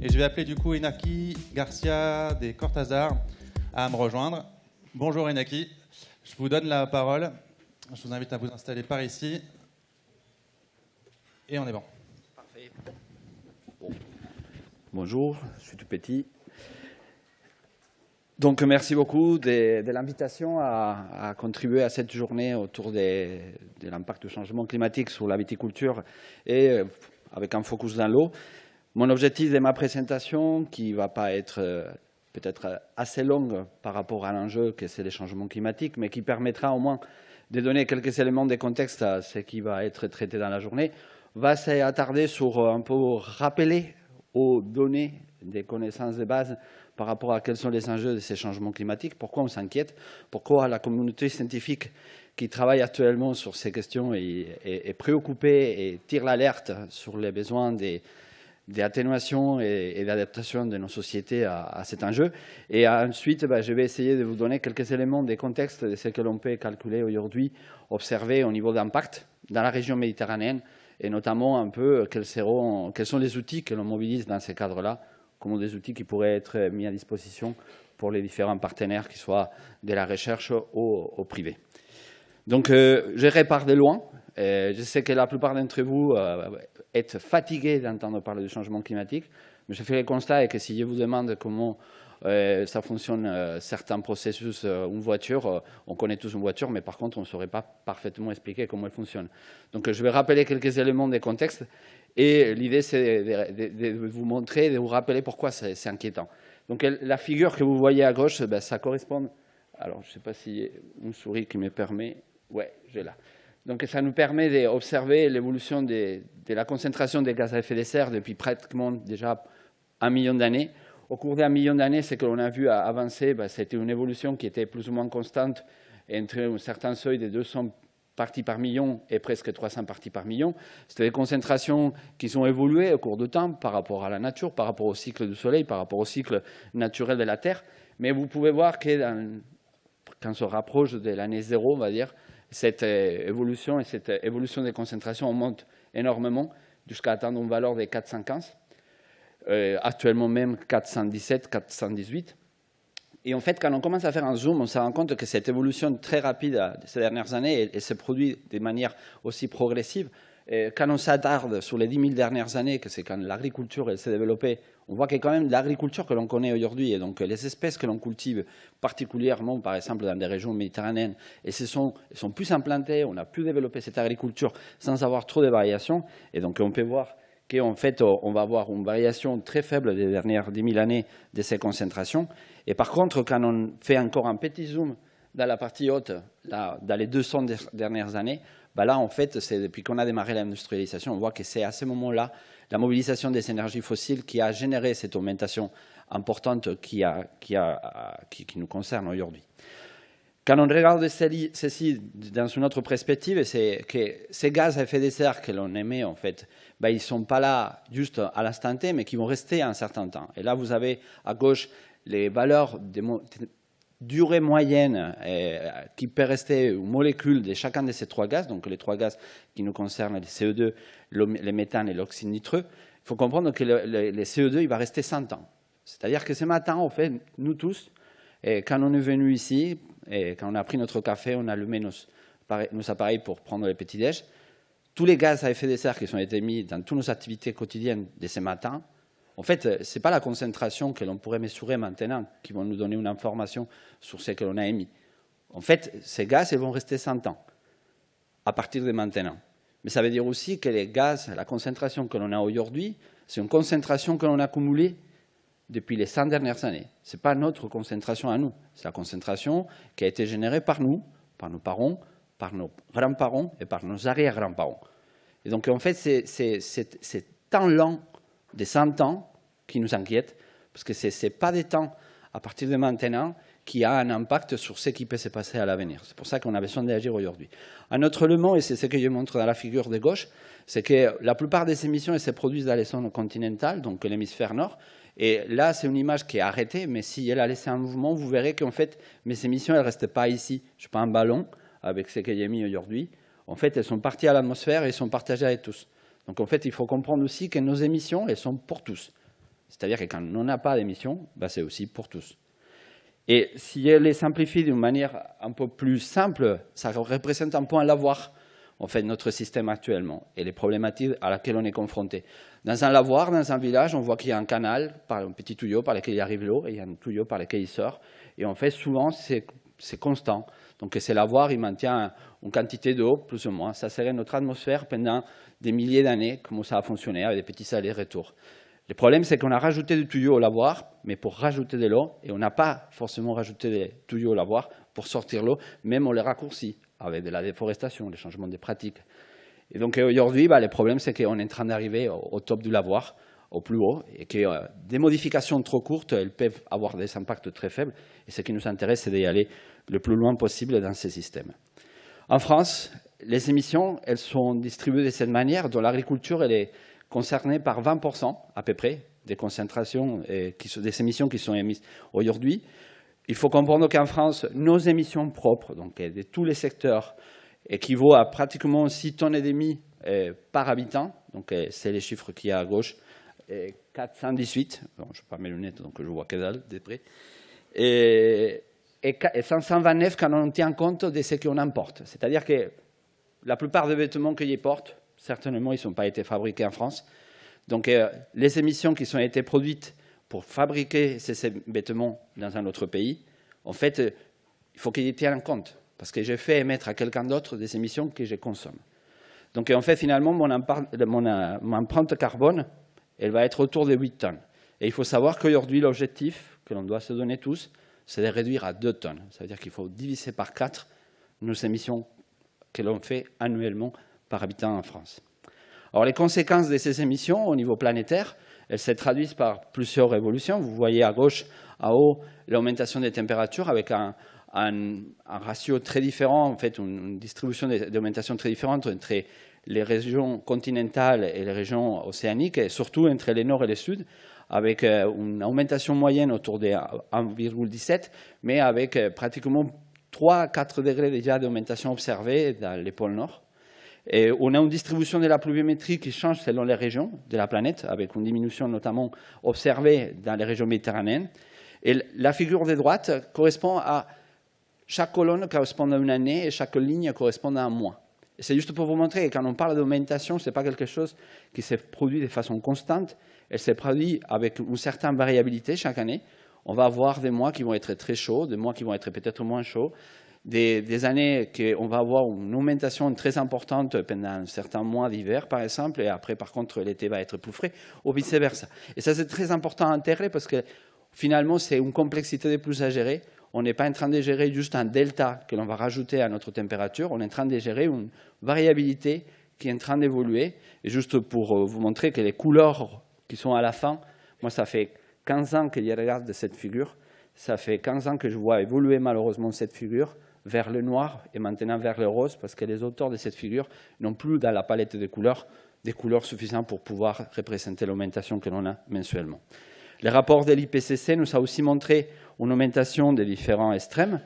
Et je vais appeler du coup Inaki Garcia des Cortázar à me rejoindre. Bonjour Inaki, je vous donne la parole. Je vous invite à vous installer par ici. Et on est bon. Parfait. Bon. Bonjour, je suis tout petit. Donc merci beaucoup de l'invitation à contribuer à cette journée autour de l'impact du changement climatique sur la viticulture et avec un focus dans l'eau. Mon objectif de ma présentation, qui ne va pas être peut-être assez longue par rapport à l'enjeu que c'est les changements climatiques, mais qui permettra au moins de donner quelques éléments de contexte à ce qui va être traité dans la journée, va s'attarder sur un peu rappeler aux données des connaissances de base par rapport à quels sont les enjeux de ces changements climatiques, pourquoi on s'inquiète, pourquoi la communauté scientifique qui travaille actuellement sur ces questions est préoccupée et tire l'alerte sur les besoins d'atténuation et d'adaptation de nos sociétés à cet enjeu. Et ensuite, je vais essayer de vous donner quelques éléments de contexte de ce que l'on peut calculer aujourd'hui, observer au niveau d'impact dans la région méditerranéenne, et notamment un peu quels sont les outils que l'on mobilise dans ces cadres-là, comme des outils qui pourraient être mis à disposition pour les différents partenaires, qu'ils soient de la recherche au privé. Donc, je répare de loin. Je sais que la plupart d'entre vous êtes fatigués d'entendre parler du changement climatique, mais je fais le constat que si je vous demande comment ça fonctionne, certains processus, une voiture, on connaît tous une voiture, mais par contre, on ne saurait pas parfaitement expliquer comment elle fonctionne. Donc, je vais rappeler quelques éléments de contexte, et l'idée, c'est de vous montrer, de vous rappeler pourquoi c'est inquiétant. Donc, la figure que vous voyez à gauche, ça correspond... Alors, je ne sais pas s'il y a une souris qui me permet... Oui, j'ai là. Donc, ça nous permet d'observer l'évolution de la concentration des gaz à effet de serre depuis pratiquement déjà 1 million d'années. Au cours d'1 million d'années, ce que l'on a vu avancer, c'était une évolution qui était plus ou moins constante entre un certain seuil de 200 parties par million et presque 300 parties par million. C'était des concentrations qui ont évolué au cours du temps par rapport à la nature, par rapport au cycle du Soleil, par rapport au cycle naturel de la Terre. Mais vous pouvez voir que quand on se rapproche de l'année zéro, on va dire, cette évolution des concentrations monte énormément jusqu'à atteindre une valeur de 415, actuellement même 417, 418. Et en fait, quand on commence à faire un zoom, on se rend compte que cette évolution très rapide de ces dernières années elle se produit de manière aussi progressive. Et quand on s'attarde sur les 10 000 dernières années, que c'est quand l'agriculture s'est développée, on voit qu'il y a quand même de l'agriculture que l'on connaît aujourd'hui. Et donc, les espèces que l'on cultive, particulièrement, par exemple, dans des régions méditerranéennes, et sont plus implantées, on a pu développer cette agriculture sans avoir trop de variations. Et donc, on peut voir qu'en fait, on va avoir une variation très faible des dernières 10 000 années de ces concentrations. Et par contre, quand on fait encore un petit zoom dans la partie haute, dans les 200 dernières années, là, en fait, c'est depuis qu'on a démarré l'industrialisation, on voit que c'est à ce moment-là la mobilisation des énergies fossiles qui a généré cette augmentation importante qui nous concerne aujourd'hui. Quand on regarde ceci dans une autre perspective, c'est que ces gaz à effet de serre que l'on émet, en fait, ils ne sont pas là juste à l'instant T, mais qui vont rester un certain temps. Et là, vous avez à gauche les valeurs de durée moyenne qui peut rester une molécule de chacun de ces 3 gaz, donc les 3 gaz qui nous concernent, les CO2, le méthane et l'oxyde nitreux. Il faut comprendre que le CO2, il va rester 100 ans. C'est-à-dire que ce matin, en fait, nous tous, quand on est venu ici, et quand on a pris notre café, on a allumé nos appareils pour prendre le petit-déj, tous les gaz à effet de serre qui ont été mis dans toutes nos activités quotidiennes de ce matin, en fait, ce n'est pas la concentration que l'on pourrait mesurer maintenant qui vont nous donner une information sur ce que l'on a émis. En fait, ces gaz ils vont rester 100 ans à partir de maintenant. Mais ça veut dire aussi que les gaz, la concentration que l'on a aujourd'hui, c'est une concentration que l'on a accumulée depuis les 100 dernières années. Ce n'est pas notre concentration à nous. C'est la concentration qui a été générée par nous, par nos parents, par nos grands-parents et par nos arrière-grands-parents. Et donc, en fait, c'est temps lent de 100 ans qui nous inquiète, parce que ce n'est pas des temps à partir de maintenant qui a un impact sur ce qui peut se passer à l'avenir. C'est pour ça qu'on a besoin d'agir aujourd'hui. Un autre élément, et c'est ce que je montre dans la figure de gauche, c'est que la plupart des émissions se produisent dans les zones continentales, donc l'hémisphère nord, Et là, c'est une image qui est arrêtée, mais si elle a laissé un mouvement, vous verrez qu'en fait, mes émissions, elles ne restent pas ici. Je ne suis pas un ballon avec ce qu'il y a mis aujourd'hui. En fait, elles sont parties à l'atmosphère et elles sont partagées avec tous. Donc en fait, il faut comprendre aussi que nos émissions, elles sont pour tous. C'est-à-dire que quand on n'a pas d'émissions, ben, c'est aussi pour tous. Et si elle les simplifie d'une manière un peu plus simple, ça représente un peu un lavoir, en fait, notre système actuellement et les problématiques à laquelle on est confronté. Dans un lavoir, dans un village, on voit qu'il y a un canal, un petit tuyau par lequel il arrive l'eau, et il y a un tuyau par lequel il sort. Et en fait, souvent, c'est constant. Donc, ce lavoir, il maintient une quantité d'eau, plus ou moins. Ça serait notre atmosphère pendant des milliers d'années, comment ça a fonctionné, avec des petits allers-retours. Le problème, c'est qu'on a rajouté du tuyau au lavoir, mais pour rajouter de l'eau, et on n'a pas forcément rajouté des tuyaux au lavoir pour sortir l'eau, même on les raccourcit avec de la déforestation, les changements de pratiques. Et donc aujourd'hui, le problème, c'est qu'on est en train d'arriver au top du lavoir, au plus haut, et que des modifications trop courtes, elles peuvent avoir des impacts très faibles. Et ce qui nous intéresse, c'est d'y aller le plus loin possible dans ces systèmes. En France, les émissions, elles sont distribuées de cette manière, dont l'agriculture, elle est concernée par 20% à peu près des concentrations, des émissions qui sont émises aujourd'hui. Il faut comprendre qu'en France, nos émissions propres, donc de tous les secteurs, équivaut à pratiquement 6 tonnes et demie par habitant. Donc c'est les chiffres qu'il y a à gauche. 418, bon, je n'ai pas mes lunettes, donc je vois que dalle de près. Et 529 quand on tient compte de ce qu'on importe. C'est-à-dire que la plupart des vêtements qu'ils portent, certainement, ils n'ont pas été fabriqués en France. Donc les émissions qui ont été produites pour fabriquer ces vêtements dans un autre pays, en fait, il faut qu'ils y tiennent compte. Parce que j'ai fait émettre à quelqu'un d'autre des émissions que je consomme. Donc en fait, finalement, mon empreinte carbone, elle va être autour de 8 tonnes. Et il faut savoir qu'aujourd'hui, l'objectif que l'on doit se donner tous, c'est de réduire à 2 tonnes. Ça veut dire qu'il faut diviser par 4 nos émissions que l'on fait annuellement par habitant en France. Alors les conséquences de ces émissions au niveau planétaire, elles se traduisent par plusieurs évolutions. Vous voyez à gauche, en haut, l'augmentation des températures avec un ratio très différent, en fait, une distribution d'augmentation très différente entre les régions continentales et les régions océaniques, et surtout entre les nord et les sud, avec une augmentation moyenne autour de 1,17, mais avec pratiquement 3 à 4 degrés déjà d'augmentation observée dans les pôles nord. Et on a une distribution de la pluviométrie qui change selon les régions de la planète, avec une diminution notamment observée dans les régions méditerranéennes. Et la figure de droite correspond à chaque colonne correspond à une année et chaque ligne correspond à un mois. C'est juste pour vous montrer que quand on parle d'augmentation, ce n'est pas quelque chose qui se produit de façon constante, elle se produit avec une certaine variabilité chaque année. On va avoir des mois qui vont être très chauds, des mois qui vont être peut-être moins chauds, des années qu'on va avoir une augmentation très importante pendant certains mois d'hiver, par exemple, et après, par contre, l'été va être plus frais, ou vice-versa. Et ça, c'est très important à intégrer parce que finalement, c'est une complexité de plus à gérer. On n'est pas en train de gérer juste un delta que l'on va rajouter à notre température, on est en train de gérer une variabilité qui est en train d'évoluer. Et juste pour vous montrer que les couleurs qui sont à la fin, moi ça fait 15 ans que je regarde cette figure, ça fait 15 ans que je vois évoluer malheureusement cette figure vers le noir et maintenant vers le rose, parce que les auteurs de cette figure n'ont plus dans la palette des couleurs suffisantes pour pouvoir représenter l'augmentation que l'on a mensuellement. Le rapport de l'IPCC nous a aussi montré une augmentation des différents extrêmes,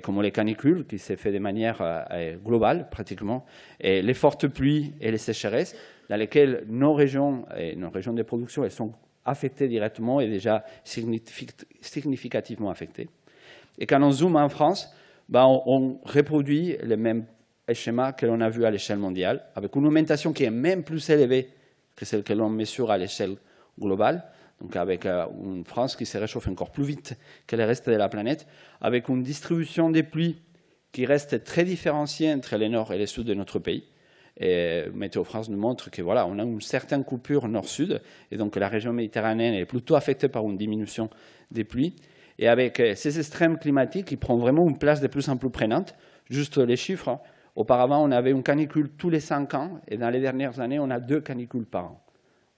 comme les canicules, qui s'est fait de manière globale pratiquement, et les fortes pluies et les sécheresses, dans lesquelles nos régions de production elles sont affectées directement et déjà significativement affectées. Et quand on zoome en France, on reproduit le même schéma que l'on a vu à l'échelle mondiale, avec une augmentation qui est même plus élevée que celle que l'on mesure à l'échelle globale, donc avec une France qui se réchauffe encore plus vite que le reste de la planète, avec une distribution des pluies qui reste très différenciée entre les nord et les sud de notre pays. Et Météo France nous montre que voilà, on a une certaine coupure nord-sud, et donc la région méditerranéenne est plutôt affectée par une diminution des pluies. Et avec ces extrêmes climatiques, qui prennent vraiment une place de plus en plus prenante. Juste les chiffres, auparavant on avait une canicule tous les 5 ans, et dans les dernières années on a 2 canicules par an.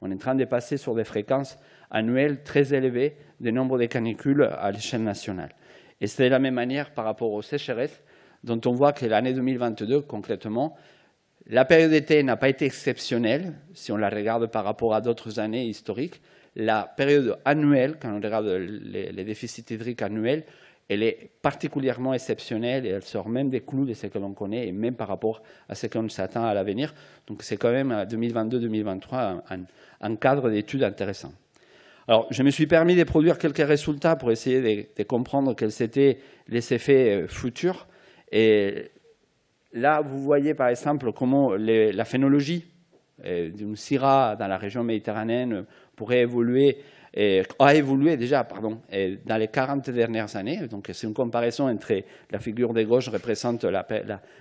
On est en train de passer sur des fréquences annuelles très élevées du nombre de canicules à l'échelle nationale. Et c'est de la même manière par rapport aux sécheresses, dont on voit que l'année 2022, concrètement, la période d'été n'a pas été exceptionnelle, si on la regarde par rapport à d'autres années historiques. la période annuelle, quand on regarde les déficits hydriques annuels, elle est particulièrement exceptionnelle et elle sort même des clous de ce que l'on connaît et même par rapport à ce qu'on s'attend à l'avenir. Donc c'est quand même 2022-2023 un cadre d'études intéressant. Alors je me suis permis de produire quelques résultats pour essayer de comprendre quels étaient les effets futurs. Et là, vous voyez par exemple comment la phénologie d'une syrah dans la région méditerranéenne pourrait évoluer, a évolué déjà dans les 40 dernières années. Donc c'est une comparaison entre la figure de gauche représente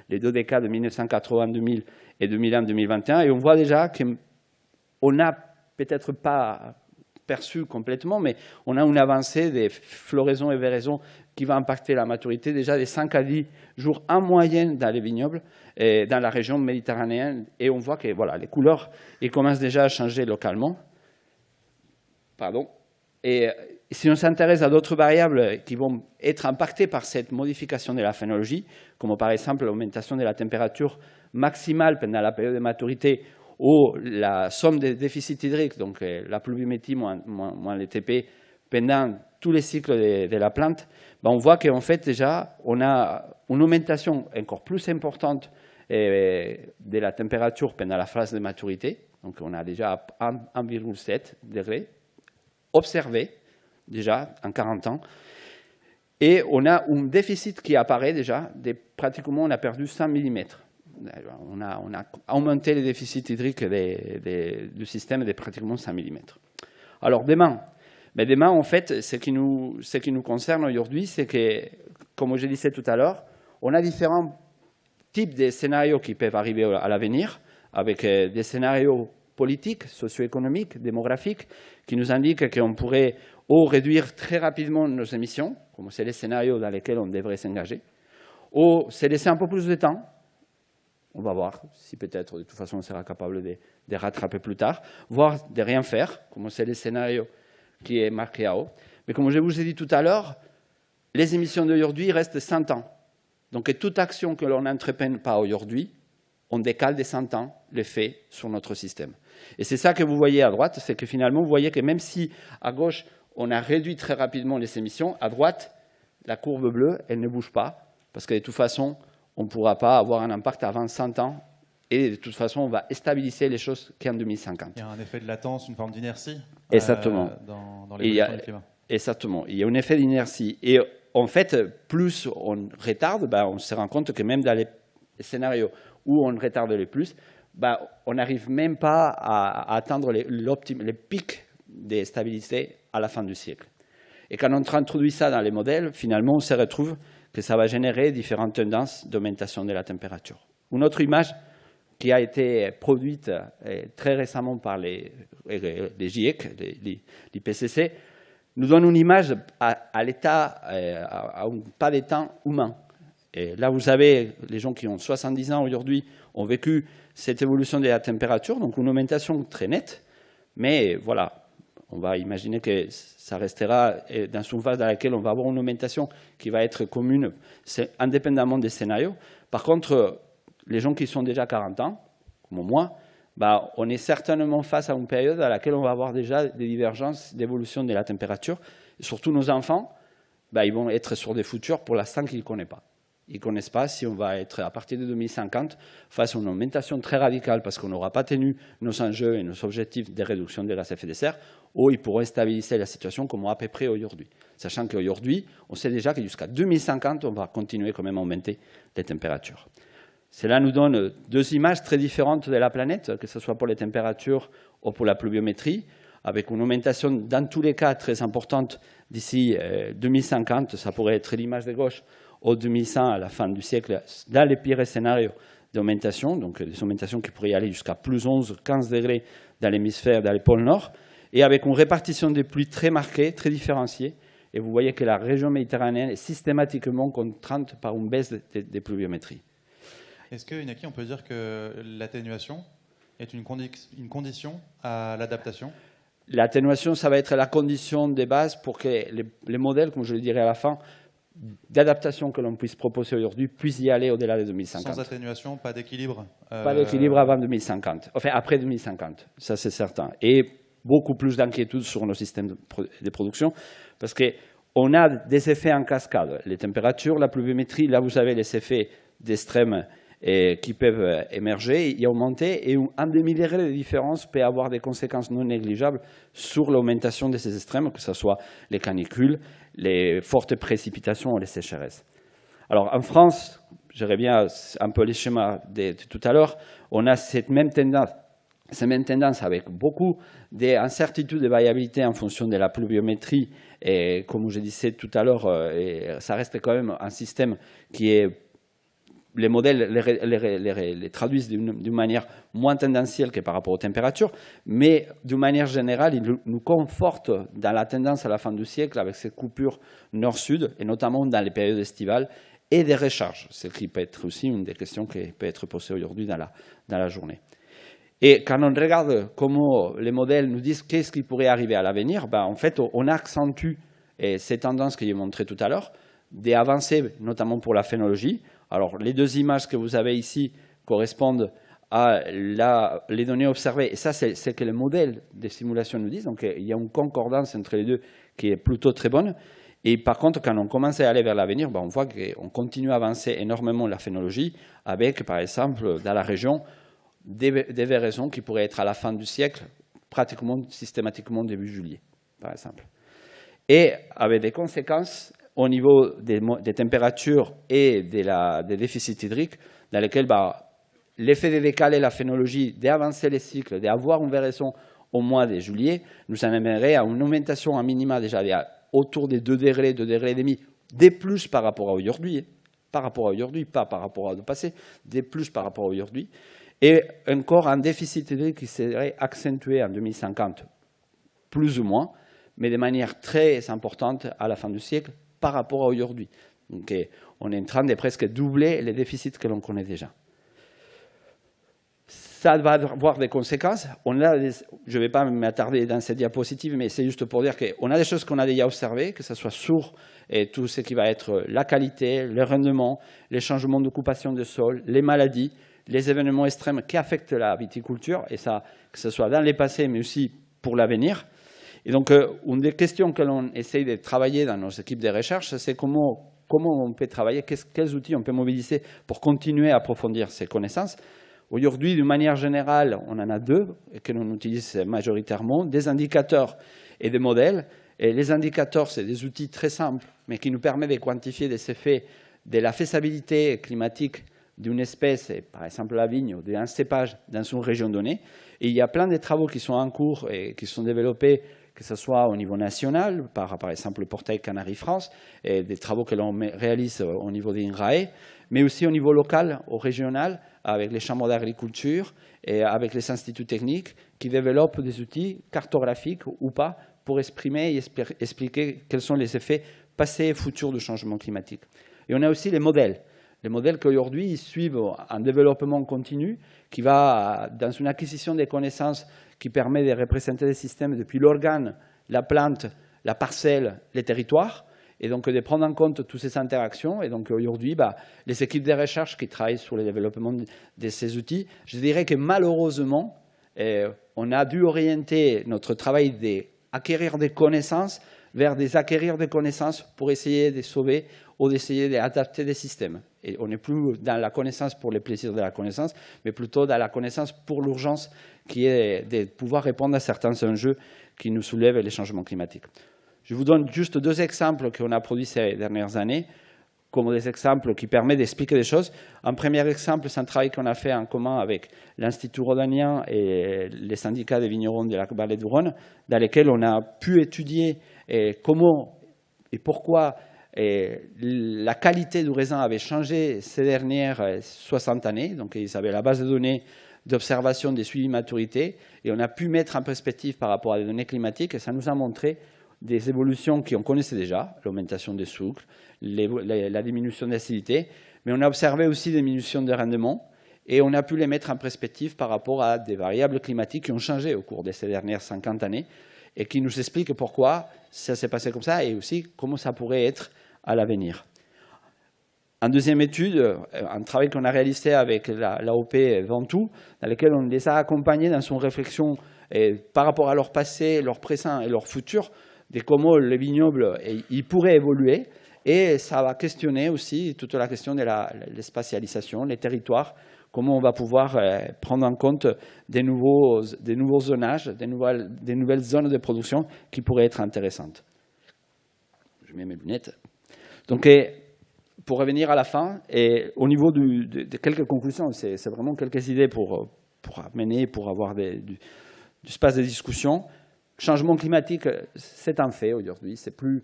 les deux décades de 1980-2000 et 2001-2021. Et on voit déjà qu'on n'a peut-être pas perçu complètement, mais on a une avancée des floraisons et véraisons qui va impacter la maturité déjà des 5 à 10 jours en moyenne dans les vignobles et dans la région méditerranéenne. Et on voit que voilà, les couleurs commencent déjà à changer localement. Pardon. Et si on s'intéresse à d'autres variables qui vont être impactées par cette modification de la phénologie, comme par exemple l'augmentation de la température maximale pendant la période de maturité ou la somme des déficits hydriques, donc la pluviométrie moins les TP, pendant tous les cycles de la plante, ben on voit qu'en fait déjà on a une augmentation encore plus importante de la température pendant la phase de maturité. Donc on a déjà 1,7 degrés observé déjà en 40 ans. Et on a un déficit qui apparaît déjà, pratiquement on a perdu 100 mm. On a augmenté les déficits hydriques du système de pratiquement 100 mm. Alors demain, en fait, ce qui nous concerne aujourd'hui, c'est que, comme je disais tout à l'heure, on a différents types de scénarios qui peuvent arriver à l'avenir, avec des scénarios politiques, socio-économiques, démographiques, qui nous indiquent qu'on pourrait ou réduire très rapidement nos émissions, comme c'est les scénarios dans lesquels on devrait s'engager, ou se laisser un peu plus de temps. On va voir si peut-être, de toute façon, on sera capable de rattraper plus tard, voire de rien faire, comme c'est le scénario qui est marqué à haut. Mais comme je vous ai dit tout à l'heure, les émissions d'aujourd'hui restent 100 ans. Donc toute action que l'on n'entreprenne pas aujourd'hui, on décale de 100 ans l'effet sur notre système. Et c'est ça que vous voyez à droite, c'est que finalement, vous voyez que même si à gauche, on a réduit très rapidement les émissions, à droite, la courbe bleue, elle ne bouge pas, parce que de toute façon, on ne pourra pas avoir un impact avant 100 ans. Et de toute façon, on va stabiliser les choses qu'en 2050. Il y a un effet de latence, une forme d'inertie dans l'évolution du climat. Exactement. Il y a un effet d'inertie. Et en fait, plus on retarde, on se rend compte que même dans les scénarios où on retarde le plus, on n'arrive même pas à atteindre les pics de stabilité à la fin du siècle. Et quand on introduit ça dans les modèles, finalement, on se retrouve que ça va générer différentes tendances d'augmentation de la température. Une autre image qui a été produite très récemment par les GIEC, l'IPCC, nous donne une image à l'état, à un pas de temps humain. Et là, vous savez, les gens qui ont 70 ans aujourd'hui ont vécu cette évolution de la température, donc une augmentation très nette, mais voilà, on va imaginer que ça restera dans une phase dans laquelle on va avoir une augmentation qui va être commune indépendamment des scénarios. Par contre, les gens qui sont déjà 40 ans, comme moi, on est certainement face à une période dans laquelle on va avoir déjà des divergences d'évolution de la température. Et surtout nos enfants, ils vont être sur des futurs pour l'instant qu'ils ne connaissent pas. Ils ne connaissent pas si on va être, à partir de 2050, face à une augmentation très radicale parce qu'on n'aura pas tenu nos enjeux et nos objectifs de réduction de gaz à effet de serre, ou ils pourront stabiliser la situation comme à peu près aujourd'hui. Sachant qu'aujourd'hui, on sait déjà que jusqu'à 2050, on va continuer quand même à augmenter les températures. Cela nous donne deux images très différentes de la planète, que ce soit pour les températures ou pour la pluviométrie, avec une augmentation dans tous les cas très importante d'ici 2050. Ça pourrait être l'image de gauche au 2100 à la fin du siècle, dans les pires scénarios d'augmentation, donc des augmentations qui pourraient aller jusqu'à plus 11, 15 degrés dans l'hémisphère, dans les pôles nord, et avec une répartition des pluies très marquée, très différenciée. Et vous voyez que la région méditerranéenne est systématiquement contrainte par une baisse des pluviométries. Est-ce que, Inaki, on peut dire que l'atténuation est une condition à l'adaptation? L'atténuation, ça va être la condition de base pour que les modèles, comme je le dirai à la fin, d'adaptation que l'on puisse proposer aujourd'hui puissent y aller au-delà de 2050. Sans atténuation, pas d'équilibre Pas d'équilibre avant 2050, enfin après 2050, ça c'est certain. Et beaucoup plus d'inquiétude sur nos systèmes de production, parce qu'on a des effets en cascade. Les températures, la pluviométrie, là vous avez les effets d'extrêmes qui peuvent émerger et augmenter, et un demi-degré de différence peut avoir des conséquences non négligeables sur l'augmentation de ces extrêmes, que ce soit les canicules, les fortes précipitations ou les sécheresses. Alors en France, je reviens un peu les schémas de tout à l'heure, on a cette même tendance avec beaucoup d'incertitudes de variabilité en fonction de la pluviométrie, et comme je disais tout à l'heure, ça reste quand même un système qui est... Les modèles les traduisent d'une manière moins tendancielle que par rapport aux températures, mais d'une manière générale, ils nous confortent dans la tendance à la fin du siècle avec ces coupures nord-sud, et notamment dans les périodes estivales, et des recharges, ce qui peut être aussi une des questions qui peut être posée aujourd'hui dans la journée. Et quand on regarde comment les modèles nous disent qu'est-ce qui pourrait arriver à l'avenir, ben en fait, on accentue ces tendances que j'ai montrées tout à l'heure, des avancées, notamment pour la phénologie. Alors, les deux images que vous avez ici correspondent à les données observées. Et ça, c'est ce que les modèles de simulation nous disent. Donc, il y a une concordance entre les deux qui est plutôt très bonne. Et par contre, quand on commence à aller vers l'avenir, ben, on voit qu'on continue à avancer énormément la phénologie avec, par exemple, dans la région, des véraisons qui pourraient être à la fin du siècle, pratiquement systématiquement début juillet, par exemple. Et avec des conséquences au niveau des températures et des déficits hydriques, dans lesquels l'effet de décaler la phénologie, d'avancer les cycles, d'avoir une véraison au mois de juillet, nous amènerait à une augmentation à minima déjà autour des 2 degrés, 2 degrés et demi, des plus par rapport à aujourd'hui, pas par rapport au passé, des plus par rapport à aujourd'hui, et encore un déficit hydrique qui serait accentué en 2050, plus ou moins, mais de manière très importante à la fin du siècle par rapport à aujourd'hui. Donc, on est en train de presque doubler les déficits que l'on connaît déjà. Ça va avoir des conséquences. Je ne vais pas m'attarder dans cette diapositive, mais c'est juste pour dire qu'on a des choses qu'on a déjà observées, que ce soit sur tout ce qui va être la qualité, le rendement, les changements d'occupation de sol, les maladies, les événements extrêmes qui affectent la viticulture, et ça, que ce soit dans les passés, mais aussi pour l'avenir. Et donc, une des questions que l'on essaye de travailler dans nos équipes de recherche, c'est comment on peut travailler, quels outils on peut mobiliser pour continuer à approfondir ces connaissances. Aujourd'hui, d'une manière générale, on en a deux que l'on utilise majoritairement, des indicateurs et des modèles. Et les indicateurs, c'est des outils très simples, mais qui nous permettent de quantifier des effets de la faisabilité climatique d'une espèce, par exemple la vigne, ou d'un cépage dans une région donnée. Et il y a plein de travaux qui sont en cours et qui sont développés, que ce soit au niveau national, par exemple le portail Canaries France, et des travaux que l'on réalise au niveau d'INRAE, mais aussi au niveau local, au régional, avec les chambres d'agriculture et avec les instituts techniques qui développent des outils cartographiques ou pas pour exprimer et expliquer quels sont les effets passés et futurs du changement climatique. Et on a aussi les modèles qu'aujourd'hui suivent un développement continu qui va dans une acquisition des connaissances qui permet de représenter des systèmes depuis l'organe, la plante, la parcelle, les territoires, et donc de prendre en compte toutes ces interactions. Et donc aujourd'hui, les équipes de recherche qui travaillent sur le développement de ces outils, je dirais que malheureusement, on a dû orienter notre travail d'acquérir des connaissances vers des acquérir des connaissances pour essayer de sauver ou d'essayer d'adapter des systèmes. Et on n'est plus dans la connaissance pour les plaisirs de la connaissance, mais plutôt dans la connaissance pour l'urgence qui est de pouvoir répondre à certains enjeux qui nous soulèvent les changements climatiques. Je vous donne juste deux exemples qu'on a produits ces dernières années, comme des exemples qui permettent d'expliquer des choses. Un premier exemple, c'est un travail qu'on a fait en commun avec l'Institut rhodanien et les syndicats des vignerons de la vallée du Rhône, dans lesquels on a pu étudier comment et pourquoi la qualité du raisin avait changé ces dernières 60 années. Donc, ils avaient la base de données d'observation des suivis maturité, et on a pu mettre en perspective par rapport à des données climatiques, et ça nous a montré des évolutions qu'on connaissait déjà, l'augmentation des sucres, la diminution d'acidité, mais on a observé aussi des diminutions de rendement, et on a pu les mettre en perspective par rapport à des variables climatiques qui ont changé au cours de ces dernières 50 années, et qui nous expliquent pourquoi ça s'est passé comme ça, et aussi comment ça pourrait être à l'avenir. En deuxième étude, un travail qu'on a réalisé avec l'AOP Ventoux, dans lequel on les a accompagnés dans son réflexion et par rapport à leur passé, leur présent et leur futur, de comment le vignoble il pourrait évoluer. Et ça va questionner aussi toute la question de l'espacialisation, les territoires, comment on va pouvoir prendre en compte des nouveaux zonages, des nouvelles zones de production qui pourraient être intéressantes. Je mets mes lunettes. Donc, pour revenir à la fin, et au niveau de quelques conclusions, c'est vraiment quelques idées pour amener, pour avoir du espace de discussion. Changement climatique, c'est un fait aujourd'hui. C'est plus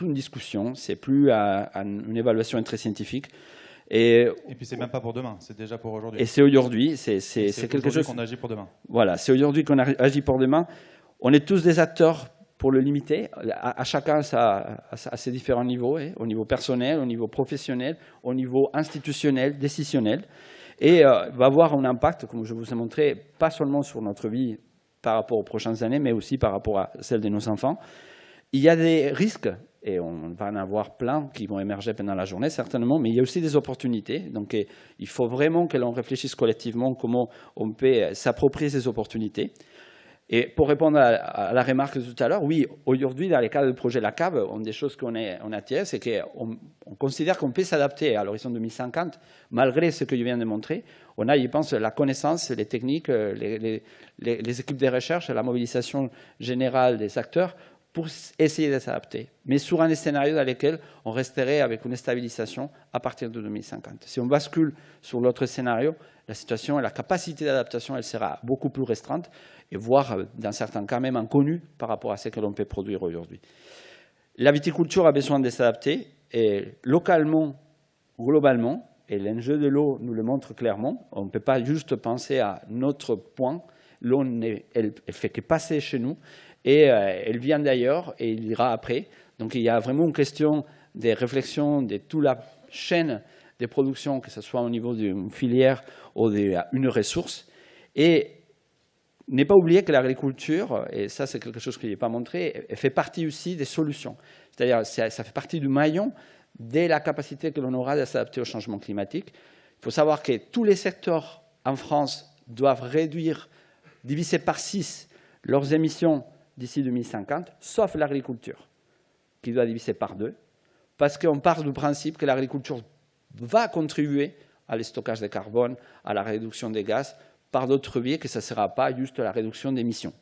une discussion, c'est plus une évaluation très scientifique. Et puis c'est même pas pour demain, c'est déjà pour aujourd'hui. Et c'est aujourd'hui, c'est quelque chose qu'on agit pour demain. Voilà, c'est aujourd'hui qu'on agit pour demain. On est tous des acteurs pour le limiter, à chacun à ses différents niveaux, au niveau personnel, au niveau professionnel, au niveau institutionnel, décisionnel, et va avoir un impact, comme je vous ai montré, pas seulement sur notre vie par rapport aux prochaines années, mais aussi par rapport à celle de nos enfants. Il y a des risques, et on va en avoir plein qui vont émerger pendant la journée, certainement, mais il y a aussi des opportunités. Donc, il faut vraiment que l'on réfléchisse collectivement comment on peut s'approprier ces opportunités. Et pour répondre à la remarque de tout à l'heure, oui, aujourd'hui, dans les cadres du projet La Cave, une des choses qu'on a tirées, c'est qu'on considère qu'on peut s'adapter à l'horizon 2050, malgré ce que je viens de montrer. On a, je pense, la connaissance, les techniques, les équipes de recherche, la mobilisation générale des acteurs pour essayer de s'adapter, mais sur un scénario dans lequel on resterait avec une stabilisation à partir de 2050. Si on bascule sur l'autre scénario, la situation et la capacité d'adaptation, elle sera beaucoup plus restreinte, et voire, dans certains cas, même inconnue par rapport à ce que l'on peut produire aujourd'hui. La viticulture a besoin de s'adapter, et localement, globalement, et l'enjeu de l'eau nous le montre clairement, on ne peut pas juste penser à notre point, l'eau, elle fait que passer chez nous, et elle vient d'ailleurs, et il ira après. Donc il y a vraiment une question des réflexions de toute la chaîne de production, que ce soit au niveau d'une filière ou d'une ressource. Et ne pas oublier que l'agriculture, et ça c'est quelque chose que je n'ai pas montré, elle fait partie aussi des solutions. C'est-à-dire ça fait partie du maillon de la capacité que l'on aura de s'adapter au changement climatique. Il faut savoir que tous les secteurs en France doivent réduire, diviser par 6 leurs émissions d'ici 2050, sauf l'agriculture, qui doit diviser par 2, parce qu'on part du principe que l'agriculture va contribuer à le stockage de carbone, à la réduction des gaz, par d'autres biais, que ça ne sera pas juste la réduction d'émissions.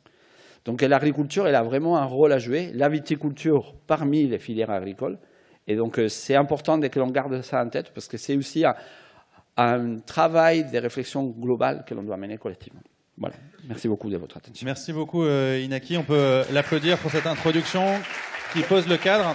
Donc l'agriculture, elle a vraiment un rôle à jouer, la viticulture parmi les filières agricoles, et donc c'est important que l'on garde ça en tête, parce que c'est aussi un travail de réflexion globale que l'on doit mener collectivement. Voilà, merci beaucoup de votre attention. Merci beaucoup Inaki, on peut l'applaudir pour cette introduction qui pose le cadre.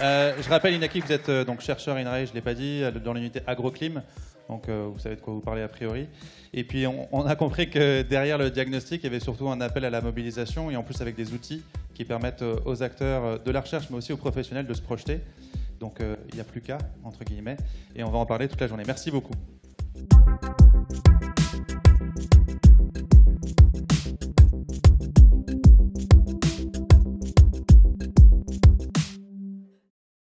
Je rappelle Inaki que vous êtes donc chercheur INRAE, je ne l'ai pas dit, dans l'unité agroclim, donc vous savez de quoi vous parlez a priori. Et puis on a compris que derrière le diagnostic, il y avait surtout un appel à la mobilisation et en plus avec des outils qui permettent aux acteurs de la recherche mais aussi aux professionnels de se projeter. Donc il n'y a plus qu'à, entre guillemets, et on va en parler toute la journée. Merci beaucoup.